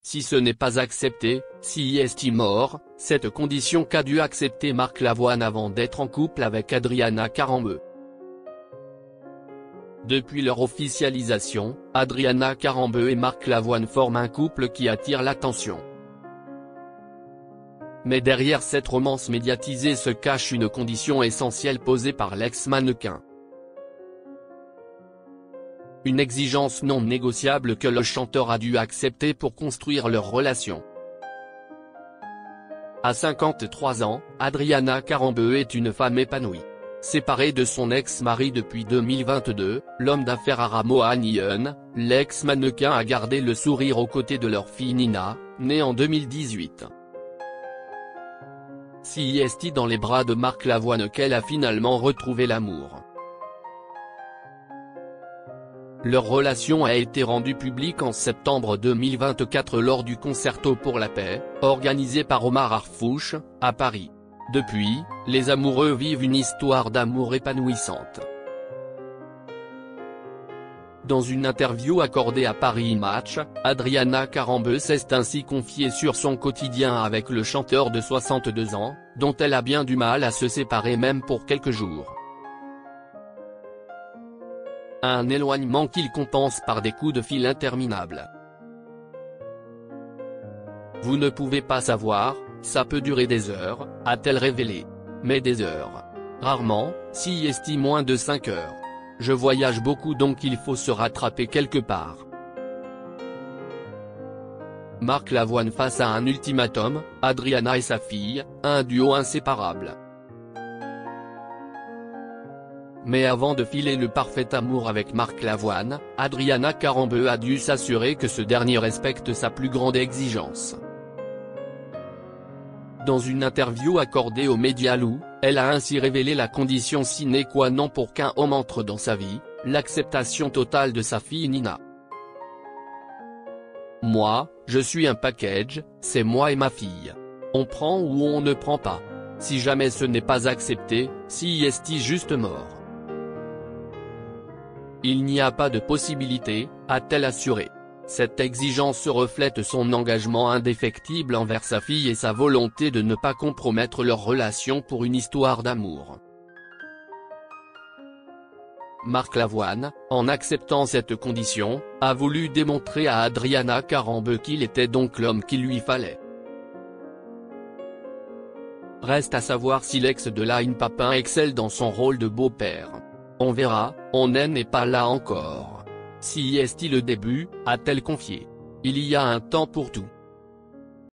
Si ce n'est pas accepté, si est mort, cette condition qu'a dû accepter Marc Lavoine avant d'être en couple avec Adriana Carambeu. Depuis leur officialisation, Adriana Carambeu et Marc Lavoine forment un couple qui attire l'attention. Mais derrière cette romance médiatisée se cache une condition essentielle posée par l'ex-mannequin. Une exigence non négociable que le chanteur a dû accepter pour construire leur relation. À 53 ans, Adriana Carambeu est une femme épanouie. Séparée de son ex-mari depuis 2022, l'homme d'affaires Aramo Anion, l'ex-mannequin a gardé le sourire aux côtés de leur fille Nina, née en 2018. Si est dans les bras de Marc Lavoine qu'elle a finalement retrouvé l'amour. Leur relation a été rendue publique en septembre 2024 lors du Concerto pour la paix, organisé par Omar Harfouch, à Paris. Depuis, les amoureux vivent une histoire d'amour épanouissante. Dans une interview accordée à Paris Match, Adriana Carambeu s'est ainsi confiée sur son quotidien avec le chanteur de 62 ans, dont elle a bien du mal à se séparer même pour quelques jours. Un éloignement qu'il compense par des coups de fil interminables. Vous ne pouvez pas savoir, ça peut durer des heures, a-t-elle révélé. Mais des heures. Rarement, si estime moins de 5 heures. Je voyage beaucoup donc il faut se rattraper quelque part. Marc Lavoine face à un ultimatum, Adriana et sa fille, un duo inséparable. Mais avant de filer le parfait amour avec Marc Lavoine, Adriana Carambeu a dû s'assurer que ce dernier respecte sa plus grande exigence. Dans une interview accordée aux médias Lou, elle a ainsi révélé la condition sine qua non pour qu'un homme entre dans sa vie, l'acceptation totale de sa fille Nina. Moi, je suis un package, c'est moi et ma fille. On prend ou on ne prend pas. Si jamais ce n'est pas accepté, si est juste mort. Il n'y a pas de possibilité, a-t-elle assuré. Cette exigence reflète son engagement indéfectible envers sa fille et sa volonté de ne pas compromettre leur relation pour une histoire d'amour. Marc Lavoine, en acceptant cette condition, a voulu démontrer à Adriana Carambeu qu'il était donc l'homme qu'il lui fallait. Reste à savoir si l'ex de Line Papin excelle dans son rôle de beau-père. On verra, on n'est pas là encore. Si est-il le début, a-t-elle confié. Il y a un temps pour tout.